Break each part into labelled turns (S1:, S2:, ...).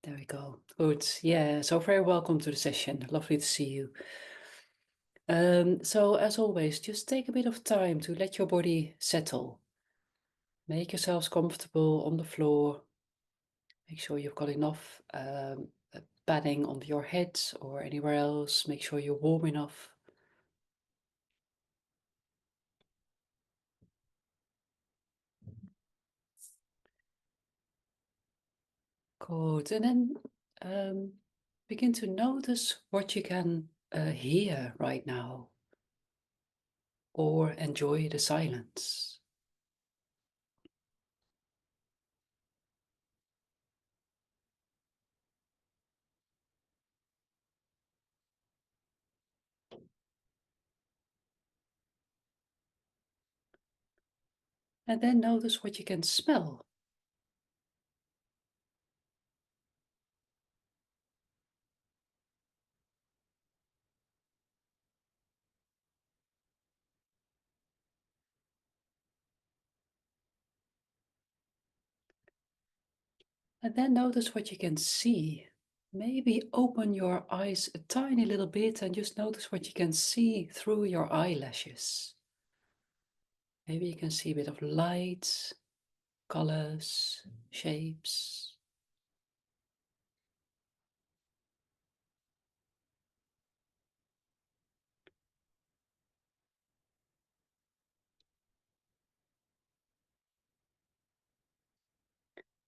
S1: There we go. Good. Yeah. So very welcome to the session. Lovely to see you. So as always, just take a bit of time to let your body settle. Make yourselves comfortable on the floor. Make sure you've got enough padding on your head or anywhere else. Make sure you're warm enough. Good. And then begin to notice what you can hear right now or enjoy the silence. And then notice what you can smell. And then notice what you can see. Maybe open your eyes a tiny little bit and just notice what you can see through your eyelashes. Maybe you can see a bit of light, colors, shapes.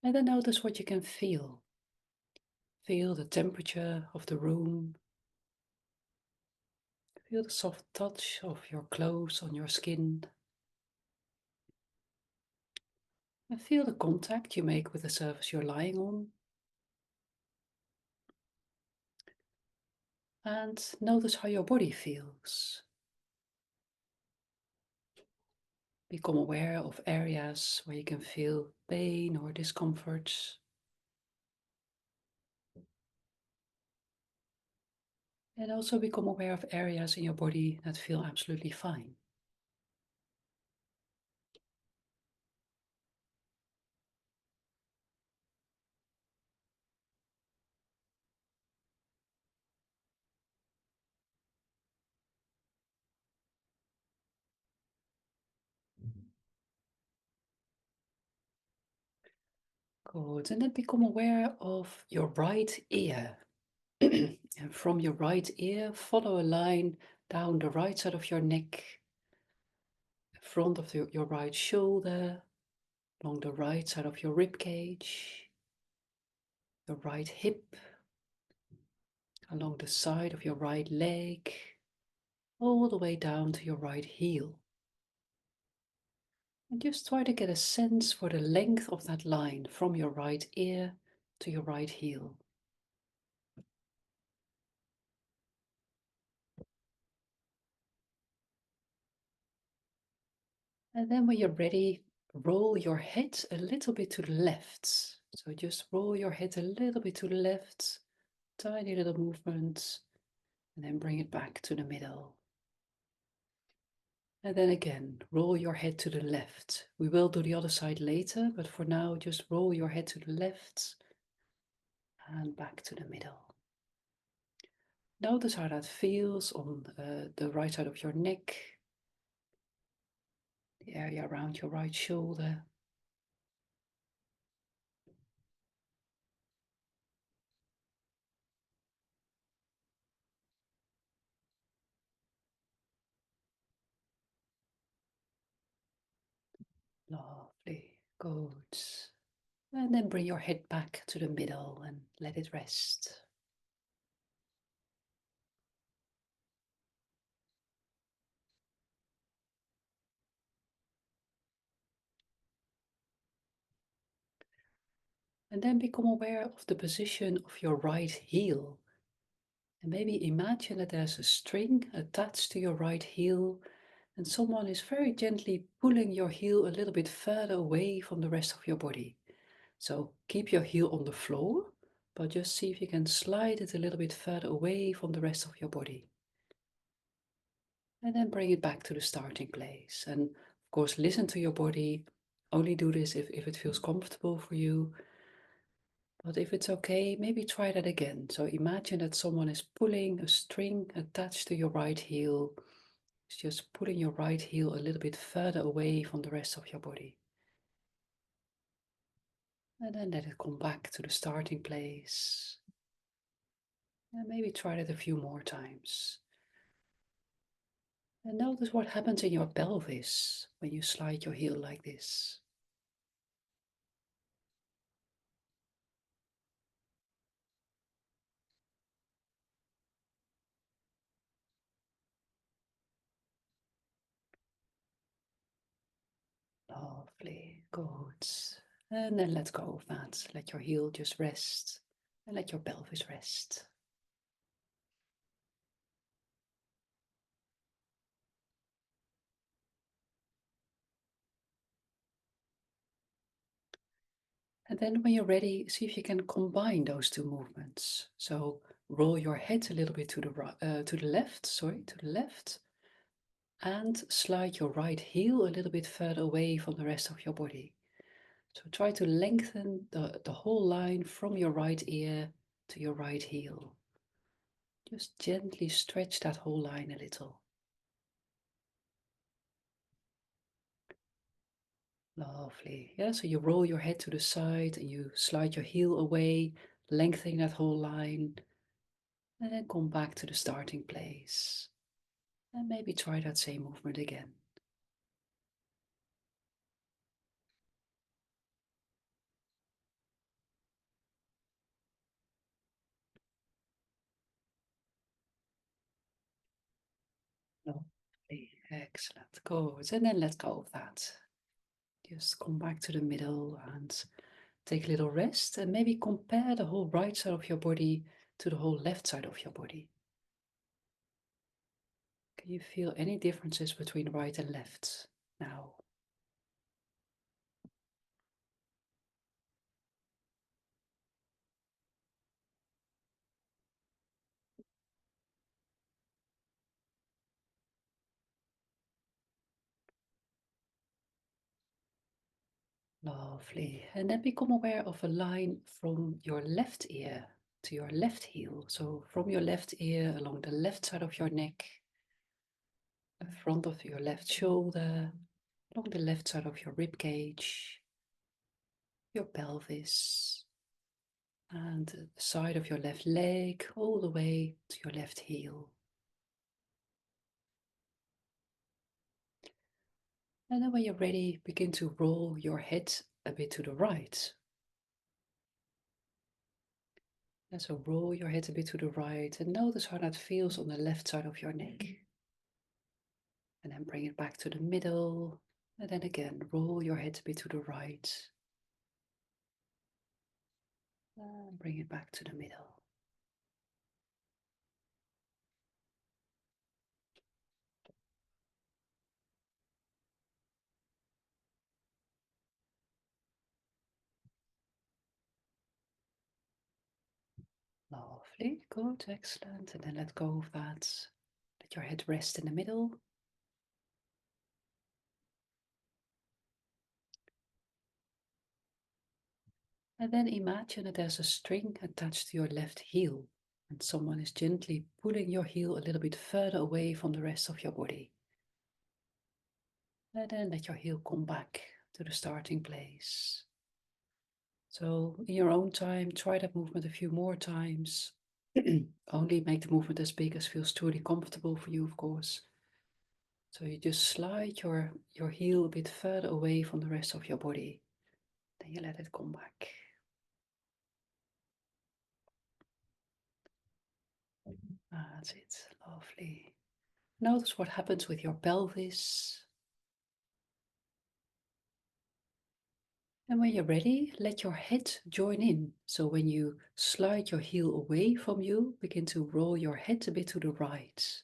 S1: And then notice what you can feel. Feel the temperature of the room. Feel the soft touch of your clothes on your skin. And feel the contact you make with the surface you're lying on. And notice how your body feels. Become aware of areas where you can feel pain or discomfort. And also become aware of areas in your body that feel absolutely fine. Good. And then become aware of your right ear. And from your right ear, follow a line down the right side of your neck, front of your right shoulder, along the right side of your rib cage, your right hip, along the side of your right leg, all the way down to your right heel. And just try to get a sense for the length of that line from your right ear to your right heel. And then when you're ready, roll your head a little bit to the left. So just roll your head a little bit to the left, tiny little movements, and then bring it back to the middle. And then again, roll your head to the left. We will do the other side later, but for now, just roll your head to the left and back to the middle. Notice how that feels on the right side of your neck, the area around your right shoulder. Lovely, good. And then bring your head back to the middle and let it rest. And then become aware of the position of your right heel. And maybe imagine that there's a string attached to your right heel, and someone is very gently pulling your heel a little bit further away from the rest of your body. So keep your heel on the floor, but just see if you can slide it a little bit further away from the rest of your body. And then bring it back to the starting place. And of course, listen to your body. Only do this if it feels comfortable for you. But if it's okay, maybe try that again. So imagine that someone is pulling a string attached to your right heel. It's just pulling your right heel a little bit further away from the rest of your body. And then let it come back to the starting place. And maybe try that a few more times. And notice what happens in your pelvis when you slide your heel like this. Lovely, good. And then let go of that. Let your heel just rest and let your pelvis rest. And then when you're ready, see if you can combine those two movements. So roll your head a little bit to the right, to the left, to the left, and slide your right heel a little bit further away from the rest of your body. So try to lengthen the whole line from your right ear to your right heel. Just gently stretch that whole line a little. Lovely. Yeah, so you roll your head to the side and you slide your heel away, lengthening that whole line, and then come back to the starting place. And maybe try that same movement again. Lovely. Excellent. Good. And then let go of that. Just come back to the middle and take a little rest and maybe compare the whole right side of your body to the whole left side of your body. Can you feel any differences between right and left now? Lovely. And then become aware of a line from your left ear to your left heel. So from your left ear along the left side of your neck, the front of your left shoulder, along the left side of your rib cage, your pelvis, and the side of your left leg, all the way to your left heel. And then when you're ready, begin to roll your head a bit to the right. And so roll your head a bit to the right and notice how that feels on the left side of your neck. And then bring it back to the middle. And then again, roll your head a bit to the right. And bring it back to the middle. Lovely, good, excellent. And then let go of that. Let your head rest in the middle. And then imagine that there's a string attached to your left heel. And someone is gently pulling your heel a little bit further away from the rest of your body. And then let your heel come back to the starting place. So in your own time, try that movement a few more times. Only make the movement as big as feels truly comfortable for you, of course. So you just slide your heel a bit further away from the rest of your body. Then you let it come back. That's it. Lovely. Notice what happens with your pelvis. And when you're ready, let your head join in. So when you slide your heel away from you, begin to roll your head a bit to the right.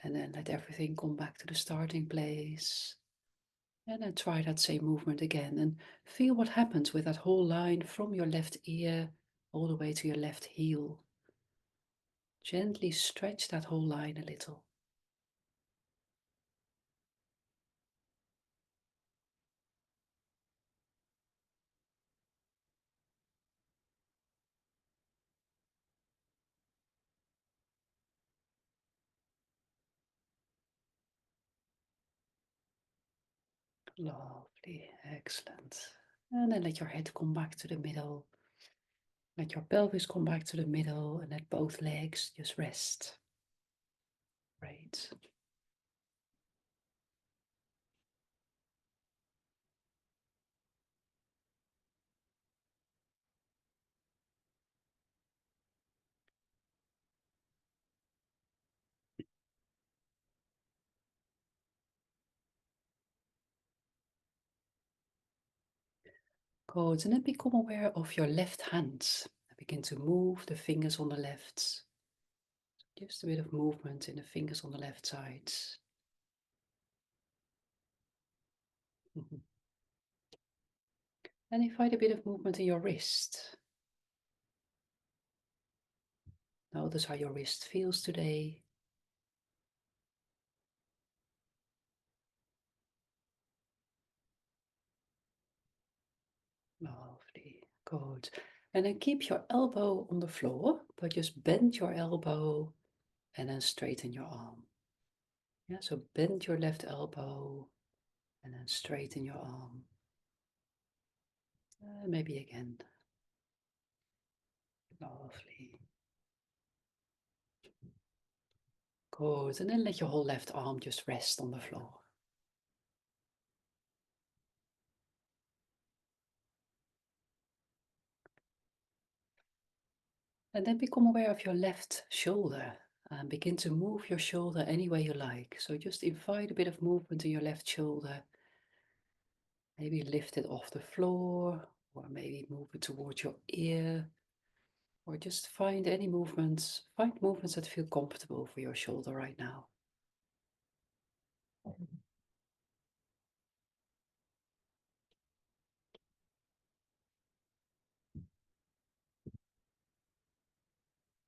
S1: And then let everything come back to the starting place. And then try that same movement again and feel what happens with that whole line from your left ear all the way to your left heel. Gently stretch that whole line a little. Lovely, excellent. And then let your head come back to the middle. Let your pelvis come back to the middle and let both legs just rest. Great. Good. And then become aware of your left hand. Begin to move the fingers on the left. Just a bit of movement in the fingers on the left side. Mhm. And invite a bit of movement in your wrist. Notice how your wrist feels today. Lovely. Good. And then keep your elbow on the floor, but just bend your elbow and then straighten your arm. Yeah, so bend your left elbow and then straighten your arm. Maybe again. Lovely. Good. And then let your whole left arm just rest on the floor. And then become aware of your left shoulder and begin to move your shoulder any way you like. So just invite a bit of movement in your left shoulder. Maybe lift it off the floor, or maybe move it towards your ear, or just find any movements. Find movements that feel comfortable for your shoulder right now.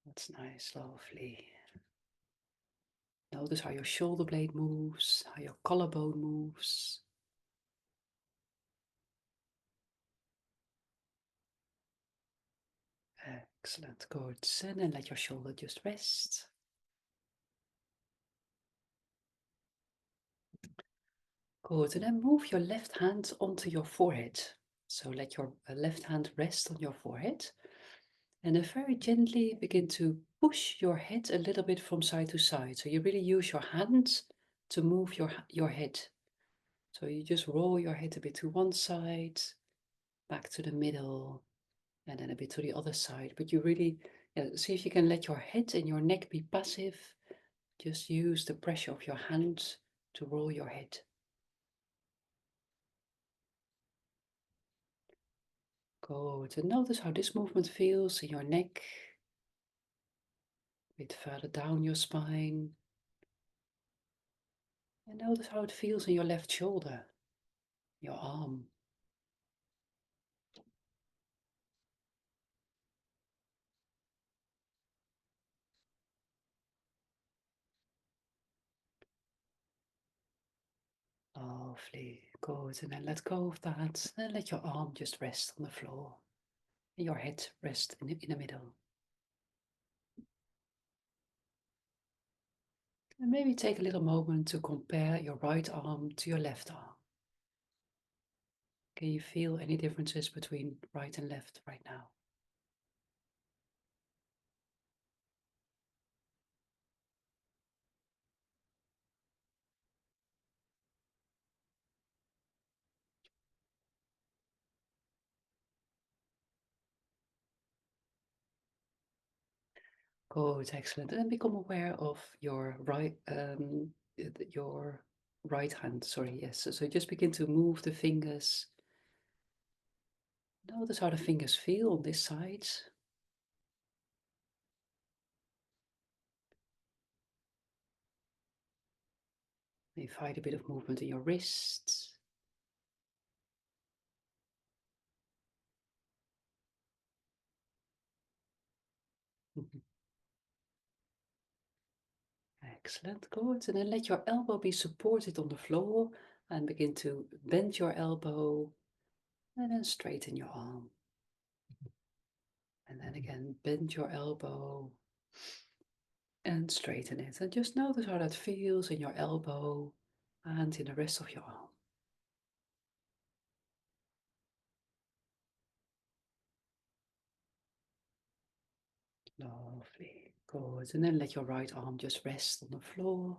S1: That's nice, lovely. Notice how your shoulder blade moves, how your collarbone moves. Excellent, good. And then let your shoulder just rest. Good, and then move your left hand onto your forehead. So let your left hand rest on your forehead. And then very gently begin to push your head a little bit from side to side. So you really use your hands to move your head. So you just roll your head a bit to one side, back to the middle, and then a bit to the other side. But you really see if you can let your head and your neck be passive. Just use the pressure of your hands to roll your head. Good. And notice how this movement feels in your neck, a bit further down your spine. And notice how it feels in your left shoulder, your arm. Lovely. Good. And then let go of that. And let your arm just rest on the floor. And your head rest in the middle. And maybe take a little moment to compare your right arm to your left arm. Can you feel any differences between right and left right now? Good, excellent. And then become aware of your right hand. Sorry, yes. So just begin to move the fingers. Notice how the fingers feel on this side. Maybe find a bit of movement in your wrists. Mhm. Excellent, good. And then let your elbow be supported on the floor and begin to bend your elbow and then straighten your arm. And then again, bend your elbow and straighten it. And just notice how that feels in your elbow and in the rest of your arm. Lovely. Good. And then let your right arm just rest on the floor.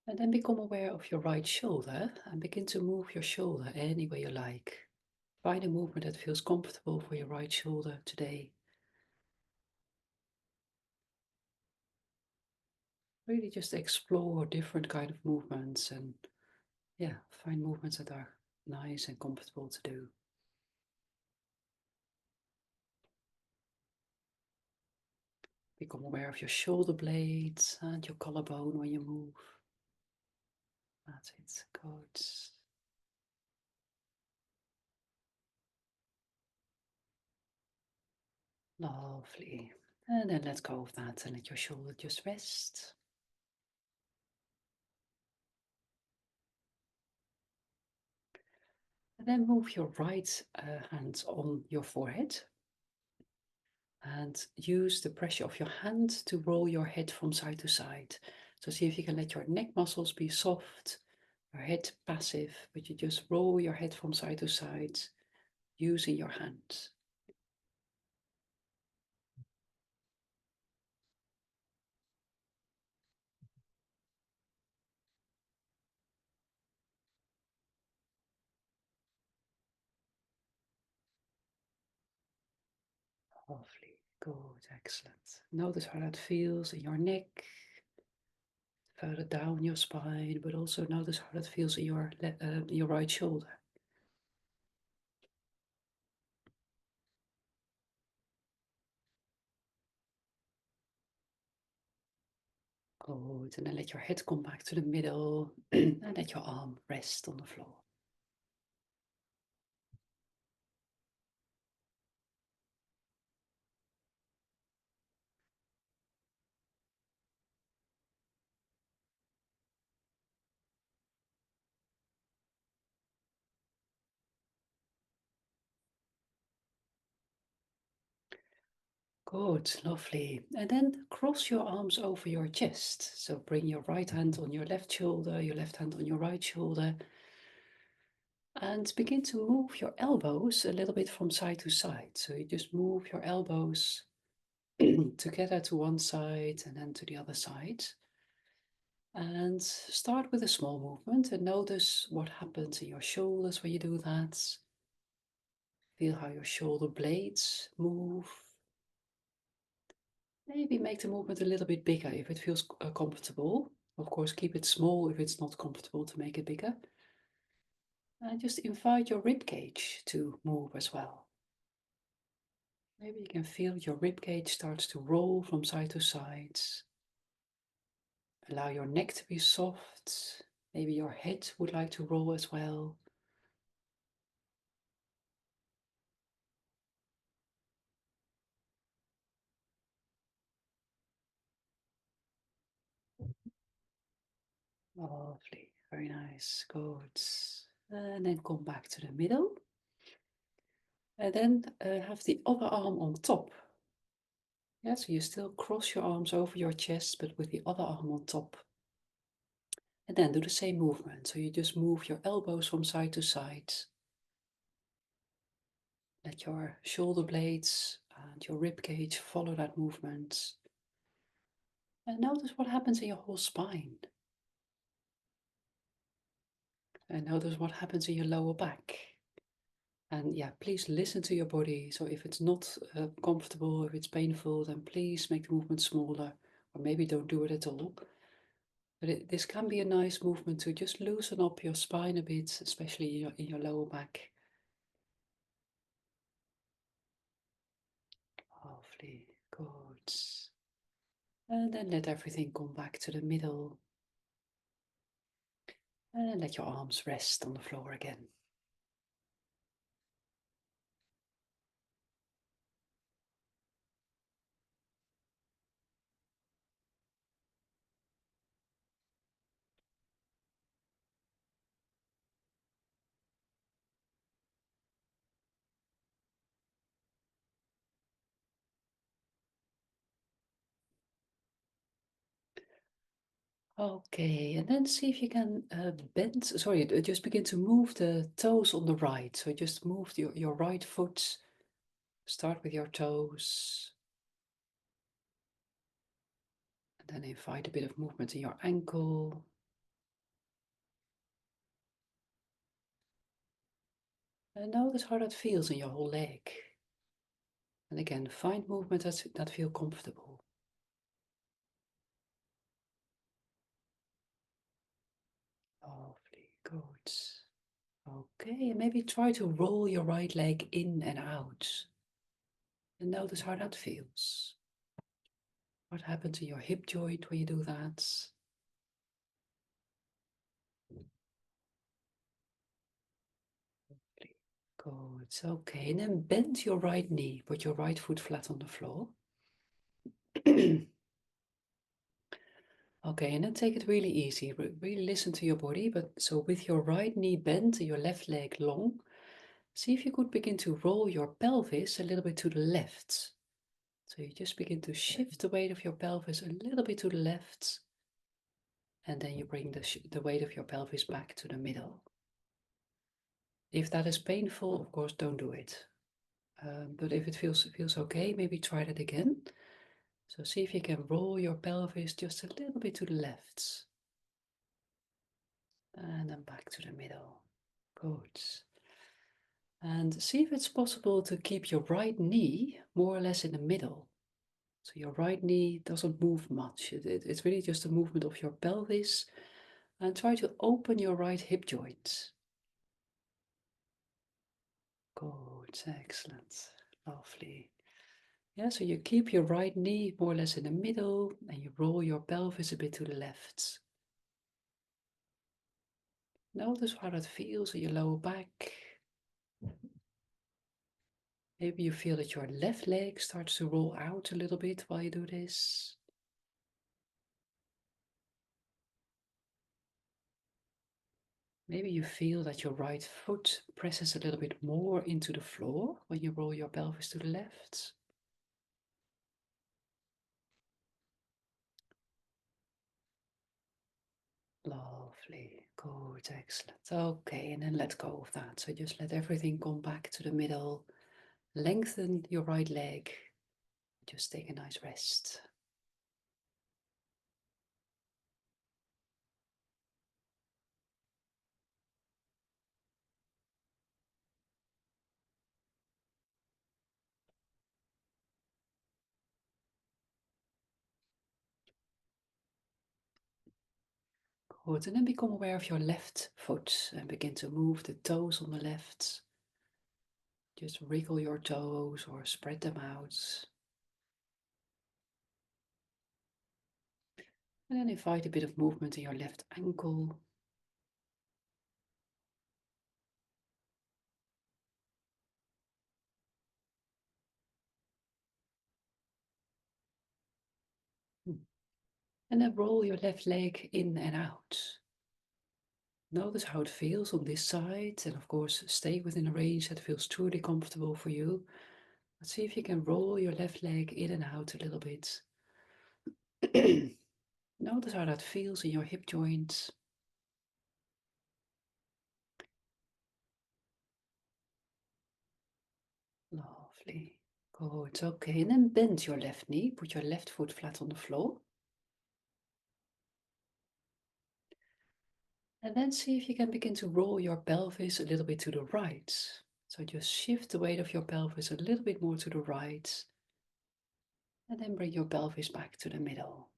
S1: And then become aware of your right shoulder and begin to move your shoulder any way you like. Find a movement that feels comfortable for your right shoulder today. Really just explore different kind of movements and yeah, find movements that are nice and comfortable to do. Become aware of your shoulder blades and your collarbone when you move. That's it. Good. Lovely. And then let go of that and let your shoulder just rest. And then move your right hand on your forehead and use the pressure of your hand to roll your head from side to side. So see if you can let your neck muscles be soft, your head passive, but you just roll your head from side to side using your hand. Lovely, good, excellent. Notice how that feels in your neck, further down your spine, but also notice how that feels in your right shoulder. Good, and then let your head come back to the middle and let your arm rest on the floor. Good, lovely. And then cross your arms over your chest. So bring your right hand on your left shoulder, your left hand on your right shoulder, and begin to move your elbows a little bit from side to side. So you just move your elbows together to one side and then to the other side. And start with a small movement and notice what happens in your shoulders when you do that. Feel how your shoulder blades move. Maybe make the movement a little bit bigger if it feels comfortable. Of course, keep it small if it's not comfortable to make it bigger. And just invite your rib cage to move as well. Maybe you can feel your rib cage starts to roll from side to side. Allow your neck to be soft. Maybe your head would like to roll as well. Lovely, very nice, good. And then come back to the middle. And then have the other arm on top. Yeah, so you still cross your arms over your chest, but with the other arm on top. And then do the same movement. So you just move your elbows from side to side. Let your shoulder blades and your rib cage follow that movement. And notice what happens in your whole spine. And notice what happens in your lower back. And yeah, please listen to your body. So if it's not comfortable, if it's painful, then please make the movement smaller, or maybe don't do it at all. But this can be a nice movement to just loosen up your spine a bit, especially in your lower back. Lovely, good. And then let everything come back to the middle. And let your arms rest on the floor again. Okay, and then see if you can just begin to move the toes on the right. So just move your right foot, start with your toes, and then invite a bit of movement in your ankle. And notice how that feels in your whole leg. And again, find movement that feel comfortable. Lovely, good. Okay, and maybe try to roll your right leg in and out. And notice how that feels. What happens in your hip joint when you do that? Good, okay. And then bend your right knee, put your right foot flat on the floor. Okay, and then take it really easy. Really listen to your body. But so with your right knee bent and your left leg long, see if you could begin to roll your pelvis a little bit to the left. So you just begin to shift the weight of your pelvis a little bit to the left. And then you bring the weight of your pelvis back to the middle. If that is painful, of course, don't do it. But if it feels okay, maybe try that again. So see if you can roll your pelvis just a little bit to the left. And then back to the middle. Good. And see if it's possible to keep your right knee more or less in the middle. So your right knee doesn't move much. It's really just a movement of your pelvis. And try to open your right hip joint. Good, excellent, lovely. Yeah, so you keep your right knee more or less in the middle and you roll your pelvis a bit to the left. Notice how that feels in your lower back. Maybe you feel that your left leg starts to roll out a little bit while you do this. Maybe you feel that your right foot presses a little bit more into the floor when you roll your pelvis to the left. Lovely, good, excellent. Okay, and then let go of that. So just let everything come back to the middle. Lengthen your right leg. Just take a nice rest. Good, and then become aware of your left foot and begin to move the toes on the left. Just wriggle your toes or spread them out. And then invite a bit of movement in your left ankle. And then roll your left leg in and out. Notice how it feels on this side, and of course, stay within a range that feels truly comfortable for you. But see if you can roll your left leg in and out a little bit. Notice how that feels in your hip joints. Lovely. Good. Okay, and then bend your left knee. Put your left foot flat on the floor. And then see if you can begin to roll your pelvis a little bit to the right. So just shift the weight of your pelvis a little bit more to the right. And then bring your pelvis back to the middle.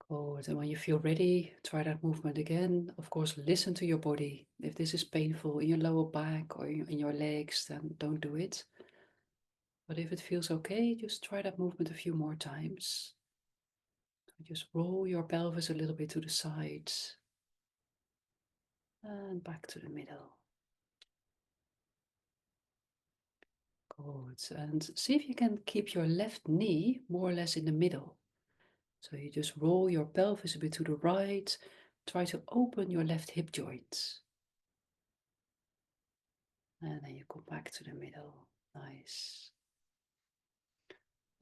S1: Good. And when you feel ready, try that movement again. Of course, listen to your body. If this is painful in your lower back or in your legs, then don't do it. But if it feels okay, just try that movement a few more times. Just roll your pelvis a little bit to the sides and back to the middle. Good. And see if you can keep your left knee more or less in the middle. So you just roll your pelvis a bit to the right. Try to open your left hip joint. And then you come back to the middle. Nice.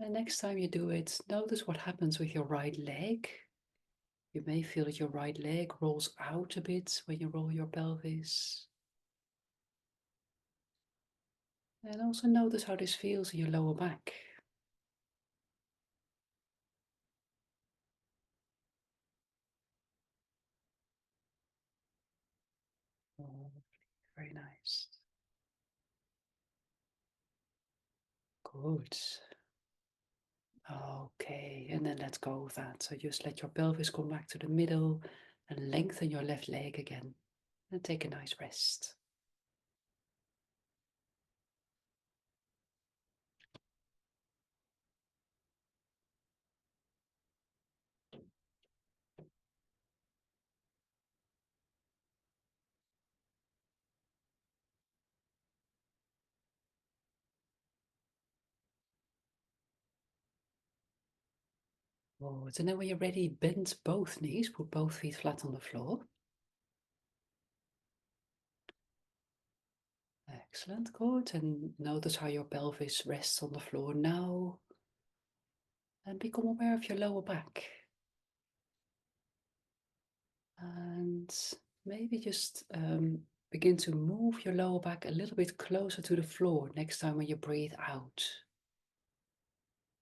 S1: And next time you do it, notice what happens with your right leg. You may feel that your right leg rolls out a bit when you roll your pelvis. And also notice how this feels in your lower back. Oh, very nice. Good. Okay, and then let go of that. So just let your pelvis come back to the middle and lengthen your left leg again. And take a nice rest. Good. And then when you're ready, bend both knees, put both feet flat on the floor. Excellent, good. And notice how your pelvis rests on the floor now. And become aware of your lower back. And maybe just begin to move your lower back a little bit closer to the floor next time when you breathe out.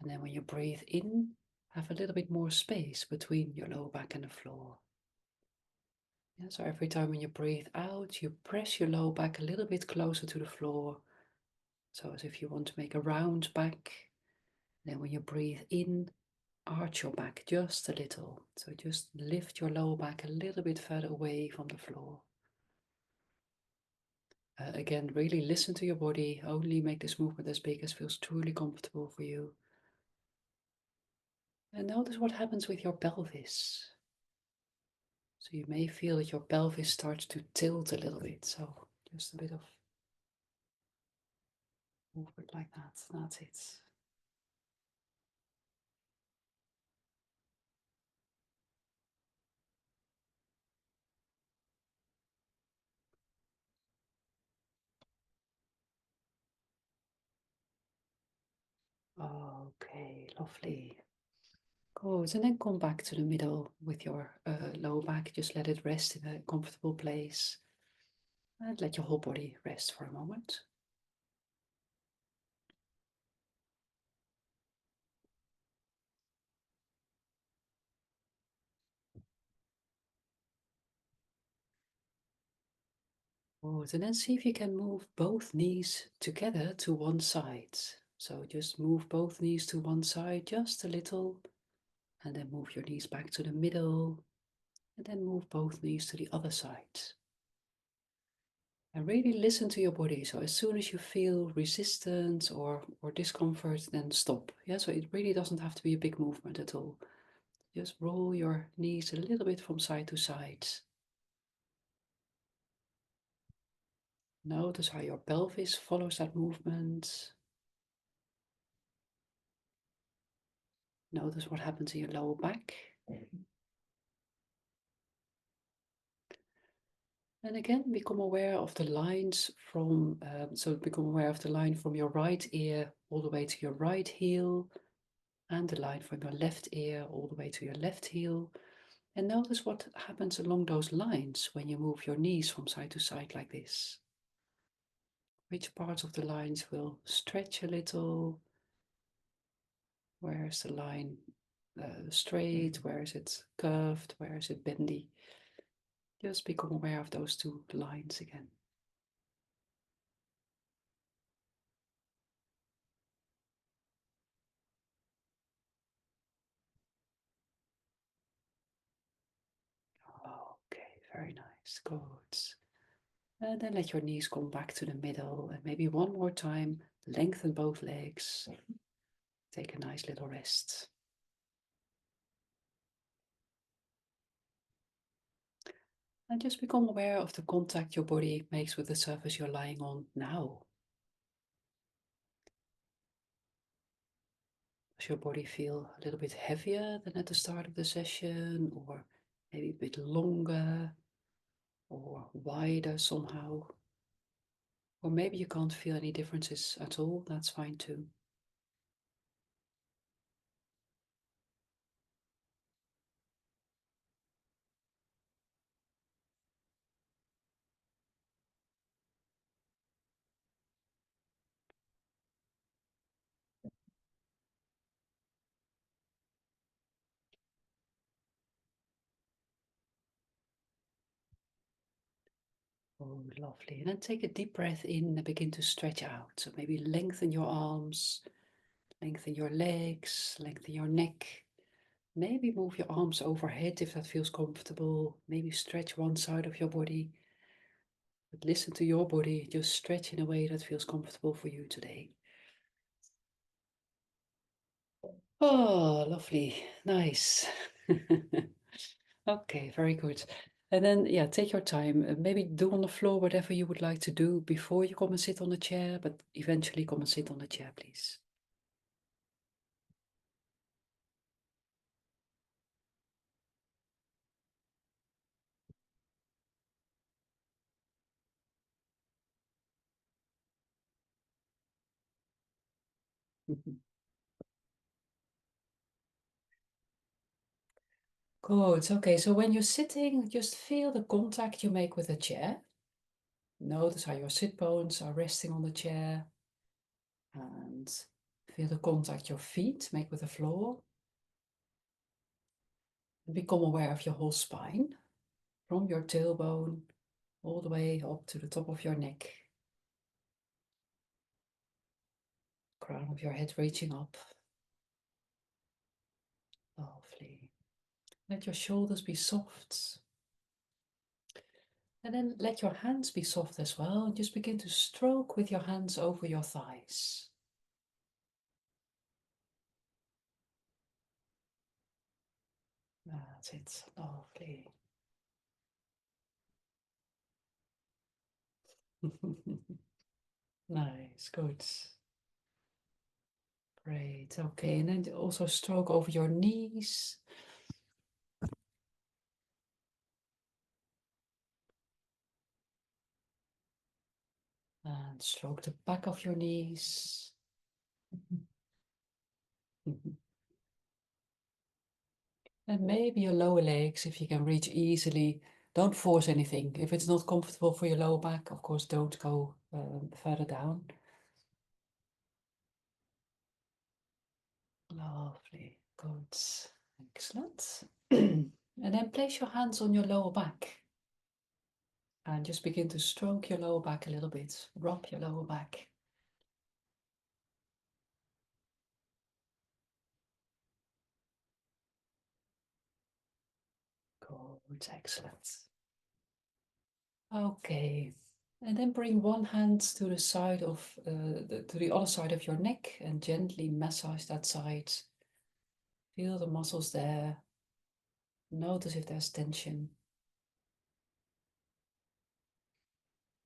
S1: And then when you breathe in, have a little bit more space between your lower back and the floor. Yeah, so every time when you breathe out, you press your lower back a little bit closer to the floor. So as if you want to make a round back. Then when you breathe in, arch your back just a little. So just lift your lower back a little bit further away from the floor. Again, really listen to your body. Only make this movement as big as feels truly comfortable for you. And notice what happens with your pelvis. So you may feel that your pelvis starts to tilt a little bit. So just a bit of movement like that. That's it. Okay, lovely. Good. And then come back to the middle with your lower back. Just let it rest in a comfortable place. And let your whole body rest for a moment. Good. And then see if you can move both knees together to one side. So just move both knees to one side just a little. And then move your knees back to the middle. And then move both knees to the other side. And really listen to your body. So as soon as you feel resistance or discomfort, then stop. Yeah, so it really doesn't have to be a big movement at all. Just roll your knees a little bit from side to side. Notice how your pelvis follows that movement. Notice what happens in your lower back. And again, become aware of the lines from, become aware of the line from your right ear all the way to your right heel, and the line from your left ear all the way to your left heel. And notice what happens along those lines when you move your knees from side to side like this. Which parts of the lines will stretch a little? Where is the line straight? Where is it curved? Where is it bendy? Just become aware of those two lines again. Okay, very nice. Good. And then let your knees come back to the middle, and maybe one more time, lengthen both legs. Take a nice little rest. And just become aware of the contact your body makes with the surface you're lying on now. Does your body feel a little bit heavier than at the start of the session, or maybe a bit longer, or wider somehow? Or maybe you can't feel any differences at all, that's fine too. Oh, lovely. And then take a deep breath in and begin to stretch out. So maybe lengthen your arms, lengthen your legs, lengthen your neck. Maybe move your arms overhead if that feels comfortable. Maybe stretch one side of your body. But listen to your body. Just stretch in a way that feels comfortable for you today. Oh, lovely. Nice. Okay, very good. And then, yeah, take your time. Maybe do on the floor whatever you would like to do before you come and sit on the chair, but eventually come and sit on the chair, please. Mhm. Good. Okay, so when you're sitting, just feel the contact you make with the chair. Notice how your sit bones are resting on the chair and feel the contact your feet make with the floor. Become aware of your whole spine from your tailbone all the way up to the top of your neck, crown of your head reaching up. Lovely. Let your shoulders be soft. And then let your hands be soft as well. And just begin to stroke with your hands over your thighs. That's it. Lovely. Nice. Good. Great. Okay. And then also stroke over your knees. And stroke the back of your knees. And maybe your lower legs, if you can reach easily. Don't force anything. If it's not comfortable for your lower back, of course, don't go further down. Lovely. Good. Excellent. And then place your hands on your lower back. And just begin to stroke your lower back a little bit. Rub your lower back. Good. Excellent. Okay. And then bring one hand to the side of to the other side of your neck and gently massage that side. Feel the muscles there. Notice if there's tension.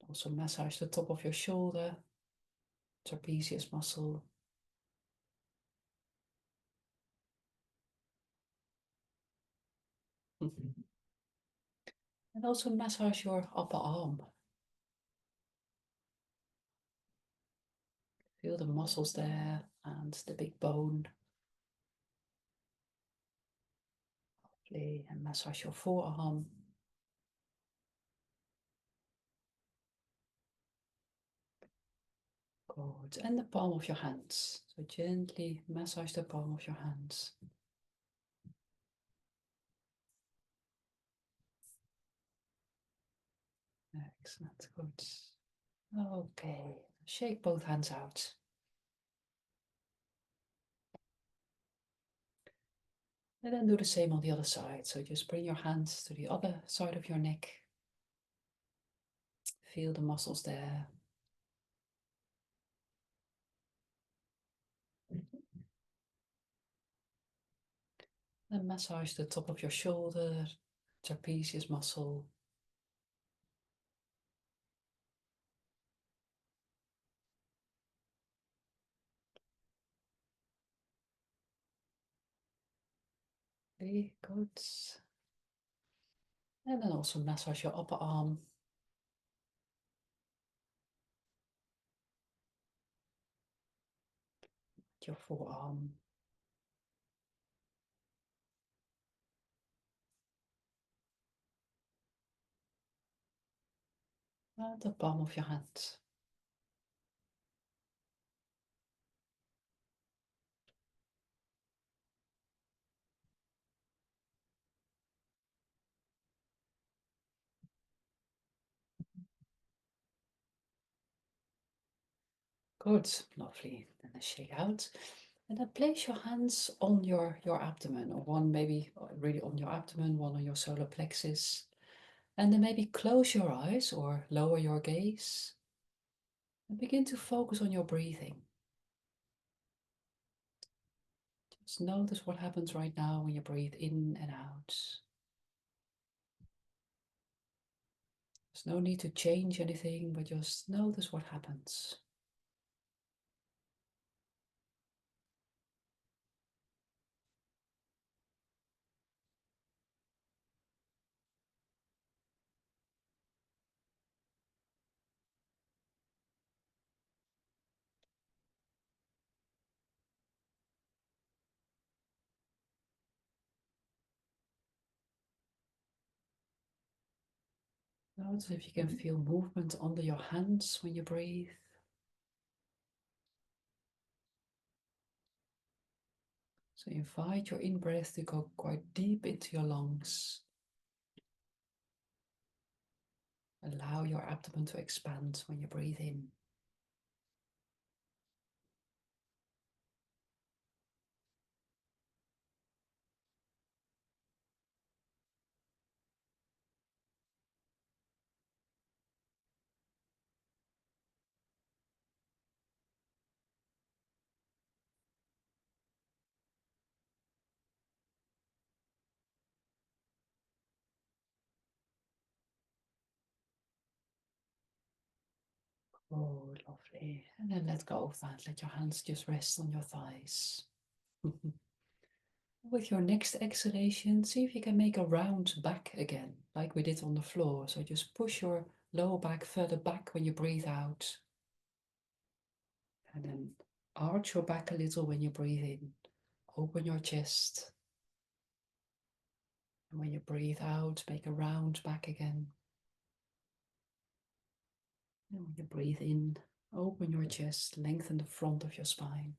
S1: Also massage the top of your shoulder, trapezius muscle. And also massage your upper arm. Feel the muscles there and the big bone. And massage your forearm. Good. And the palm of your hands. So gently massage the palm of your hands. Excellent. Good. Okay. Shake both hands out. And then do the same on the other side. So just bring your hands to the other side of your neck. Feel the muscles there. And massage the top of your shoulder, trapezius muscle. Very good. And then also massage your upper arm. Your forearm. And the palm of your hand. Good, lovely. And then shake out. And then place your hands on your abdomen, or one maybe really on your abdomen, one on your solar plexus. And then maybe close your eyes or lower your gaze and begin to focus on your breathing. Just notice what happens right now when you breathe in and out. There's no need to change anything, but just notice what happens. Notice if you can feel movement under your hands when you breathe. So invite your in-breath to go quite deep into your lungs. Allow your abdomen to expand when you breathe in. Oh, lovely. And then let go of that. Let your hands just rest on your thighs. With your next exhalation, see if you can make a round back again, like we did on the floor. So just push your lower back further back when you breathe out. And then arch your back a little when you breathe in. Open your chest. And when you breathe out, make a round back again. And when you breathe in, open your chest, lengthen the front of your spine.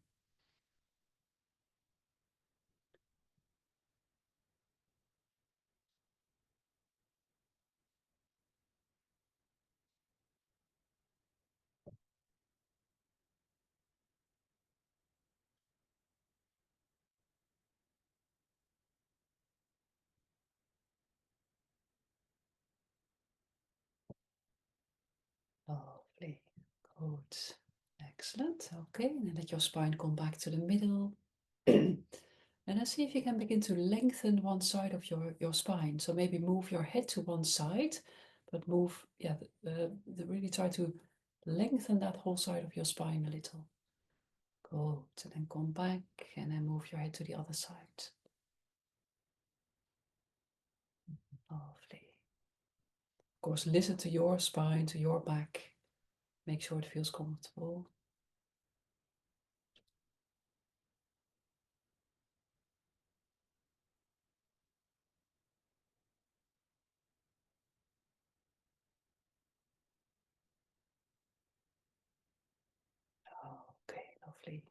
S1: Lovely. Good. Excellent. Okay, and then let your spine come back to the middle. And then see if you can begin to lengthen one side of your spine. So maybe move your head to one side, but move, yeah, really try to lengthen that whole side of your spine a little. Good. And then come back and then move your head to the other side. Lovely. Of course, listen to your spine, to your back. Make sure it feels comfortable. Okay, lovely.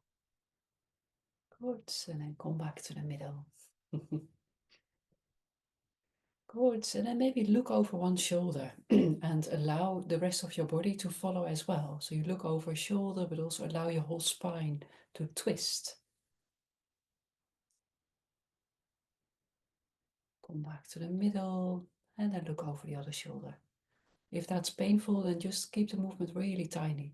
S1: Good. And then come back to the middle. Good. And then maybe look over one shoulder and allow the rest of your body to follow as well. So you look over a shoulder, but also allow your whole spine to twist. Come back to the middle and then look over the other shoulder. If that's painful, then just keep the movement really tiny.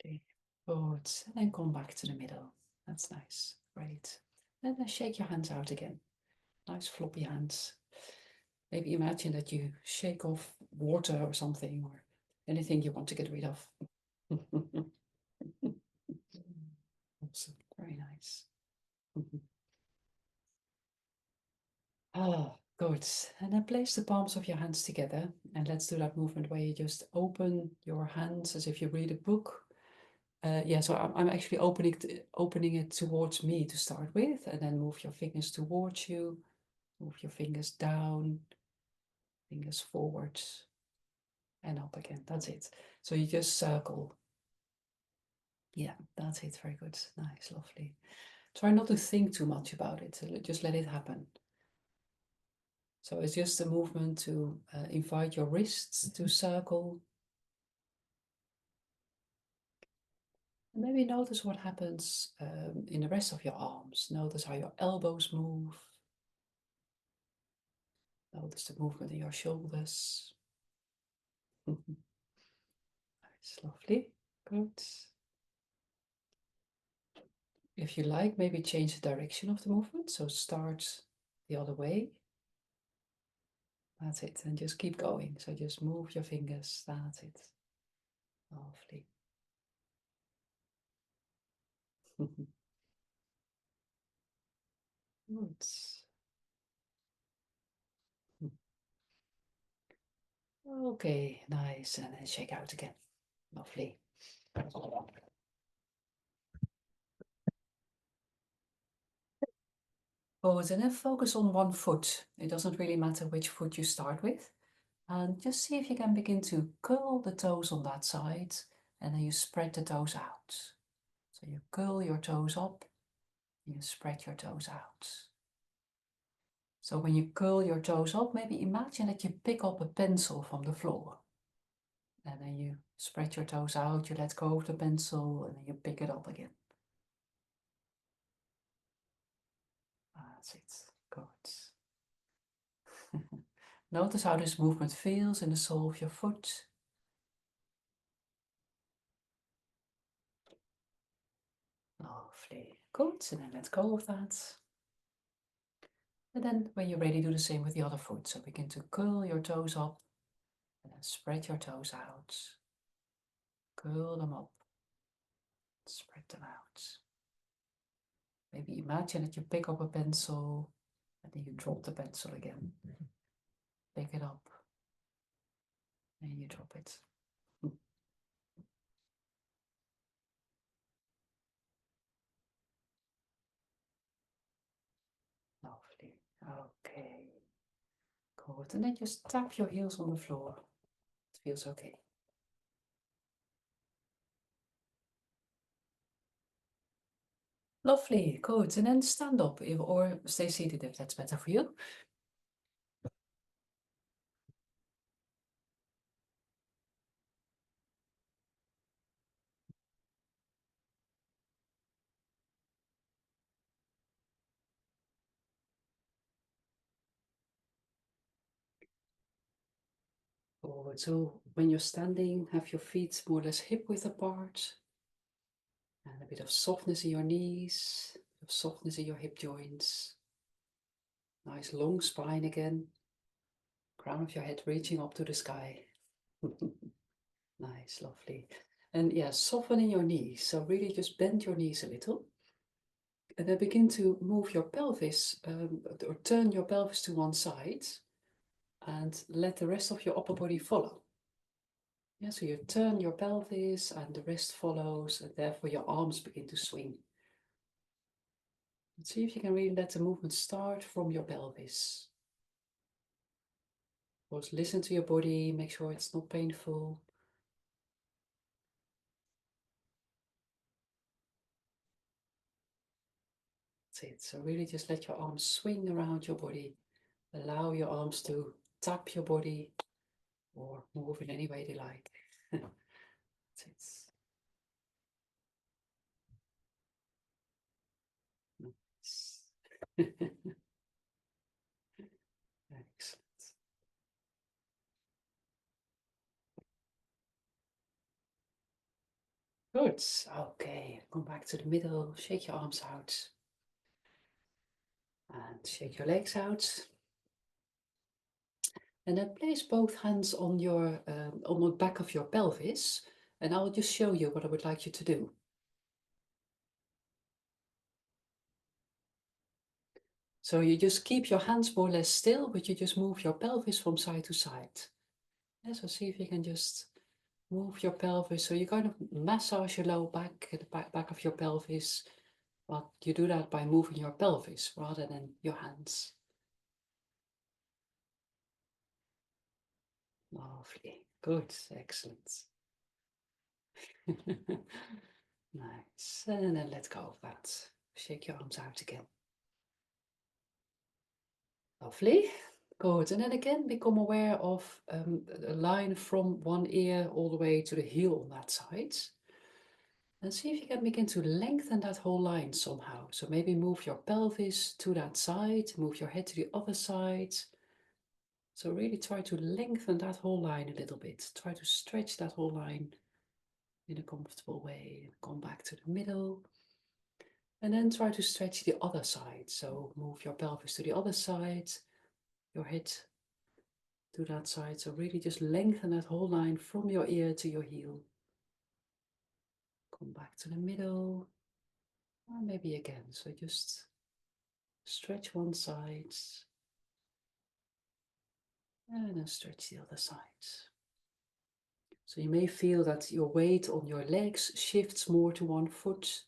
S1: Okay. Good. And then come back to the middle. That's nice. Great. And then shake your hands out again. Nice floppy hands. Maybe imagine that you shake off water or something, or anything you want to get rid of. Awesome. Very nice. Ah, good. And then place the palms of your hands together. And let's do that movement where you just open your hands as if you read a book. Yeah, so I'm actually opening it towards me to start with, and then move your fingers towards you, move your fingers down, fingers forwards. and up again. That's it. So you just circle. Yeah, that's it. Very good. Nice, lovely. Try not to think too much about it. Just let it happen. So it's just a movement to invite your wrists to circle. And maybe notice what happens in the rest of your arms. Notice how your elbows move. Notice the movement in your shoulders. Nice, lovely. Good. If you like, maybe change the direction of the movement. So start the other way. That's it. And just keep going. So just move your fingers. That's it. Lovely. Good. Okay, nice. And then shake out again. Lovely. Pose and then focus on one foot. It doesn't really matter which foot you start with. And just see if you can begin to curl the toes on that side and then you spread the toes out. So you curl your toes up, you spread your toes out. So when you curl your toes up, maybe imagine that you pick up a pencil from the floor. And then you spread your toes out, you let go of the pencil, and then you pick it up again. That's it. Good. Notice how this movement feels in the sole of your foot. Lovely. Good. And then let go of that. And then when you're ready, do the same with the other foot. So begin to curl your toes up and then spread your toes out. Curl them up. Spread them out. Maybe imagine that you pick up a pencil and then you drop the pencil again. Pick it up and you drop it. Lovely. Okay. Good. And then just tap your heels on the floor. It feels okay. Lovely. Good. And then stand up or stay seated if that's better for you. Good. So when you're standing, have your feet more or less hip width apart. And a bit of softness in your knees, of softness in your hip joints. Nice long spine again. Crown of your head reaching up to the sky. Nice, lovely. And yeah, soften in your knees. So really just bend your knees a little. And then begin to move your pelvis, or turn your pelvis to one side. And let the rest of your upper body follow. Yeah, so you turn your pelvis and the rest follows, and therefore your arms begin to swing. And see if you can really let the movement start from your pelvis. Of course, listen to your body, make sure it's not painful. That's it. So really just let your arms swing around your body. Allow your arms to tap your body or move in any way they like. That's it. Nice. Excellent. Good. Okay, come back to the middle. Shake your arms out. And shake your legs out. And then place both hands on on the back of your pelvis. And I'll just show you what I would like you to do. So you just keep your hands more or less still, but you just move your pelvis from side to side. Yeah, so see if you can just move your pelvis. So you kind of massage your lower back, the back of your pelvis, but you do that by moving your pelvis rather than your hands. Lovely. Good, excellent. Nice. And then let go of that. Shake your arms out again. Lovely. Good. And then again, become aware of a line from one ear all the way to the heel on that side. And see if you can begin to lengthen that whole line somehow. So maybe move your pelvis to that side, move your head to the other side. So really try to lengthen that whole line a little bit. Try to stretch that whole line in a comfortable way. Come back to the middle. And then try to stretch the other side. So move your pelvis to the other side, your head to that side. So really just lengthen that whole line from your ear to your heel. Come back to the middle. Or maybe again. So just stretch one side. And then stretch the other side. So you may feel that your weight on your legs shifts more to one foot.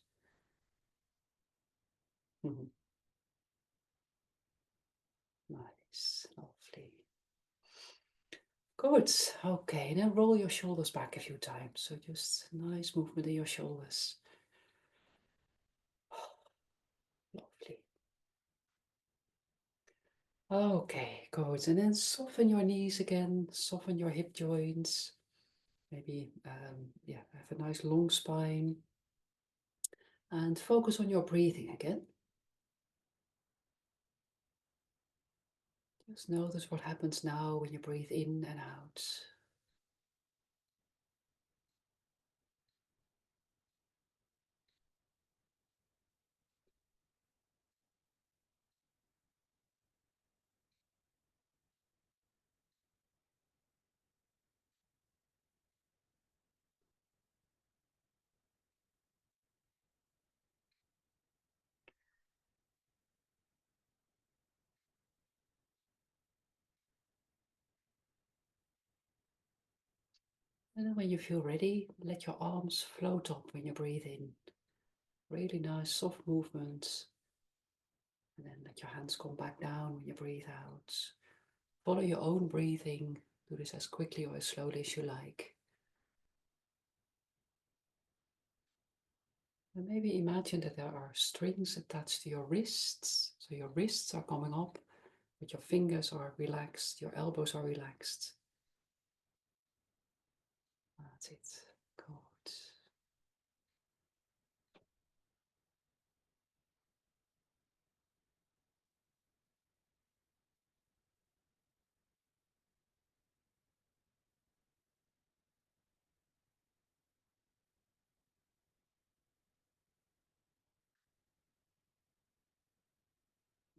S1: Nice, lovely. Good. Okay, now roll your shoulders back a few times. So just nice movement in your shoulders. Lovely. Okay, good. And then soften your knees again, soften your hip joints. Maybe, yeah, have a nice long spine. And focus on your breathing again. Just notice what happens now when you breathe in and out. And then when you feel ready, let your arms float up when you breathe in. Really nice soft movements. And then let your hands come back down when you breathe out. Follow your own breathing. Do this as quickly or as slowly as you like. And maybe imagine that there are strings attached to your wrists. So your wrists are coming up, but your fingers are relaxed, your elbows are relaxed. That's it. Good.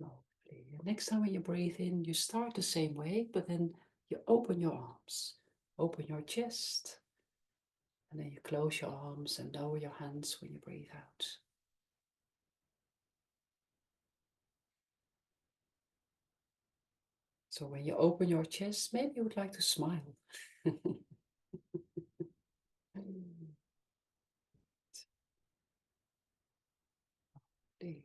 S1: Lovely. And next time when you breathe in, you start the same way, but then you open your arms, open your chest, and then you close your arms and lower your hands when you breathe out. So when you open your chest, maybe you would like to smile. Lovely.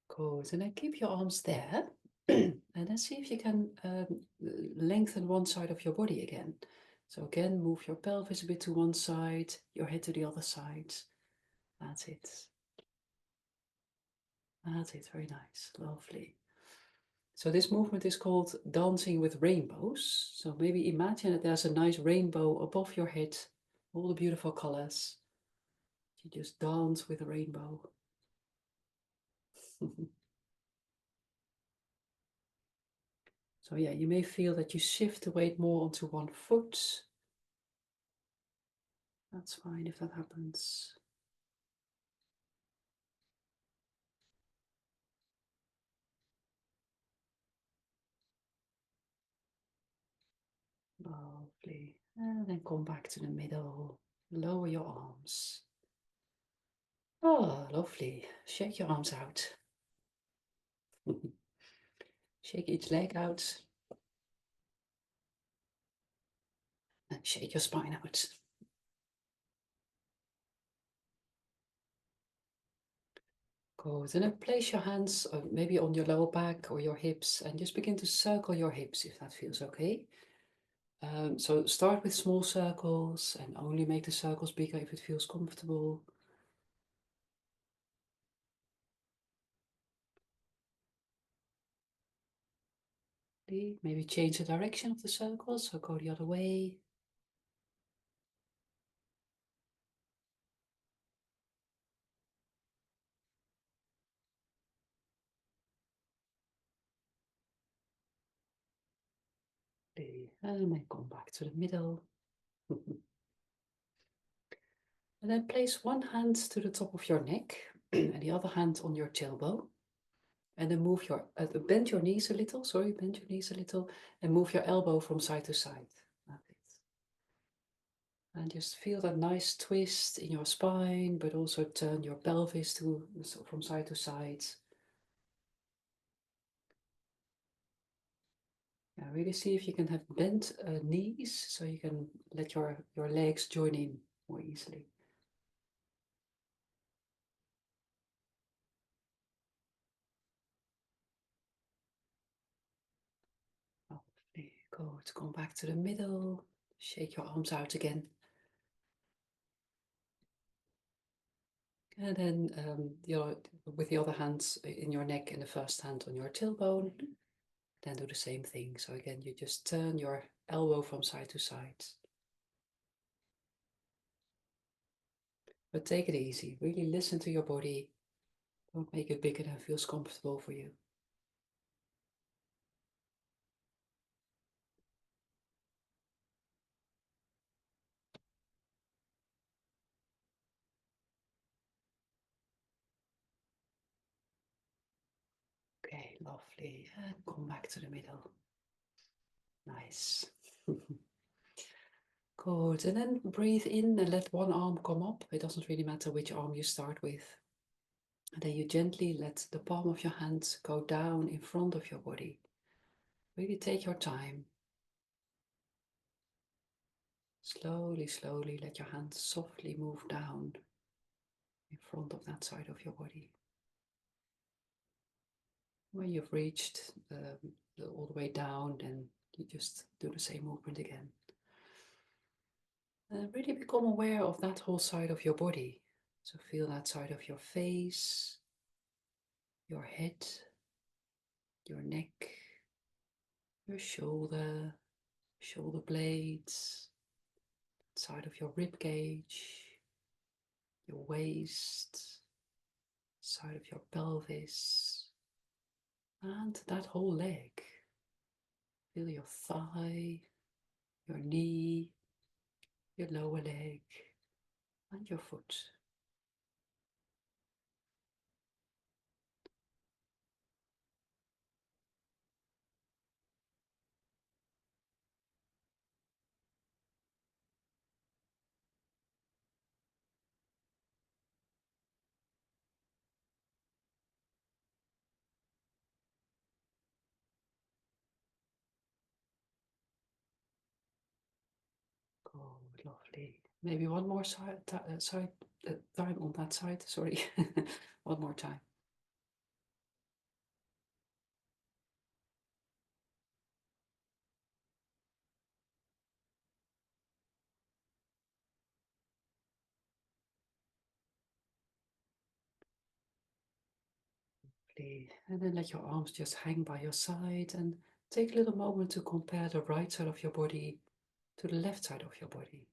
S1: Good. And then keep your arms there. And then see if you can lengthen one side of your body again. So again, move your pelvis a bit to one side, your head to the other side. That's it. That's it. Very nice. Lovely. So this movement is called dancing with rainbows. So maybe imagine that there's a nice rainbow above your head, all the beautiful colors. You just dance with a rainbow. So yeah, you may feel that you shift the weight more onto one foot. That's fine if that happens. Lovely. And then come back to the middle. Lower your arms. Oh, lovely. Shake your arms out. Shake each leg out. And shake your spine out. Good. And then place your hands maybe on your lower back or your hips and just begin to circle your hips if that feels okay. So start with small circles and only make the circles bigger if it feels comfortable. Maybe change the direction of the circle, so go the other way. And then come back to the middle. And then place one hand to the top of your neck and the other hand on your tailbone. And then bend your knees a little, bend your knees a little and move your elbow from side to side. That's it. And just feel that nice twist in your spine, but also turn your pelvis from side to side. Yeah, really see if you can have bent knees so you can let your legs join in more easily. Lovely. Good. Come back to the middle. Shake your arms out again. And then with the other hand in your neck and the first hand on your tailbone, then do the same thing. So again, you just turn your elbow from side to side. But take it easy. Really listen to your body. Don't make it bigger than feels comfortable for you. Okay, lovely. And come back to the middle. Nice. Good. And then breathe in and let one arm come up. It doesn't really matter which arm you start with. And then you gently let the palm of your hand go down in front of your body. Really take your time. Slowly, slowly let your hand softly move down in front of that side of your body. When you've reached all the way down, then you just do the same movement again. Really become aware of that whole side of your body. So feel that side of your face, your head, your neck, your shoulder blades, side of your rib cage, your waist, side of your pelvis, and that whole leg. Feel your thigh, your knee, your lower leg, and your foot. Oh, lovely. Maybe one more time on that side. Sorry, one more time. Lovely. And then let your arms just hang by your side and take a little moment to compare the right side of your body to the left side of your body.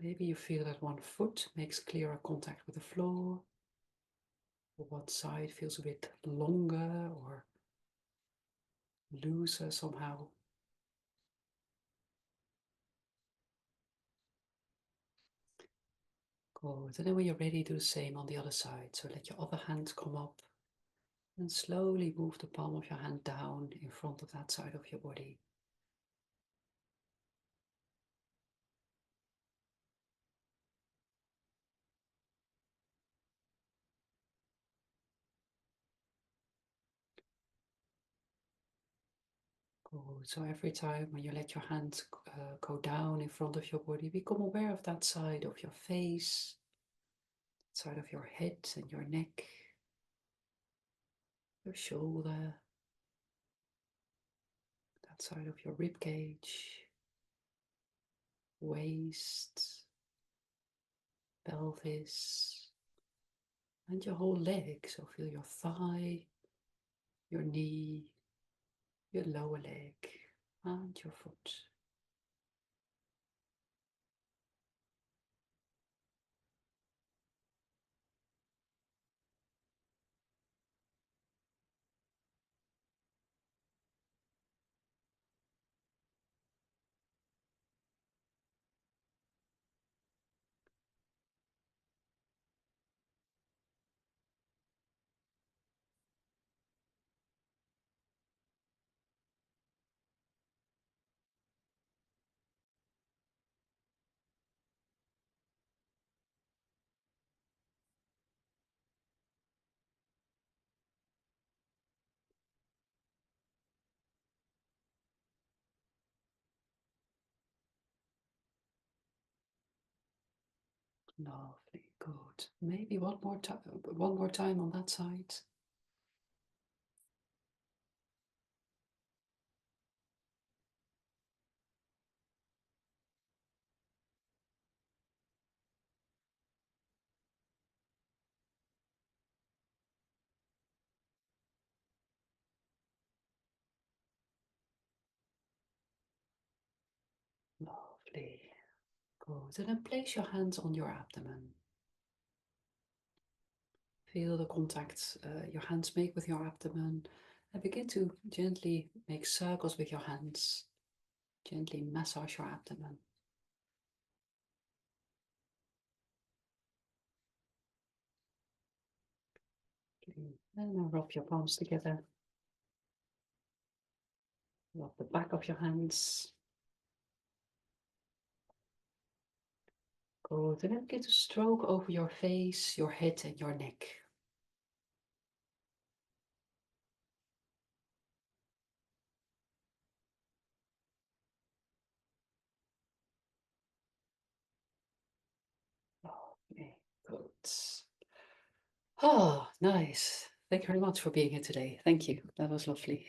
S1: Maybe you feel that one foot makes clearer contact with the floor, or one side feels a bit longer or looser somehow. Good. And then when you're ready, do the same on the other side. So let your other hand come up and slowly move the palm of your hand down in front of that side of your body. Good. So every time when you let your hands go down in front of your body, become aware of that side of your face, side of your head and your neck, your shoulder, that side of your rib cage, waist, pelvis, and your whole leg. So feel your thigh, your knee, your lower leg, and your foot. Lovely, good. Maybe one more time on that side. Lovely, good. And then place your hands on your abdomen. Feel the contact your hands make with your abdomen and begin to gently make circles with your hands. Gently massage your abdomen. And then rub your palms together. Rub the back of your hands. Good. And then begin to stroke over your face, your head, and your neck. Okay, good. Oh, nice. Thank you very much for being here today. Thank you. That was lovely.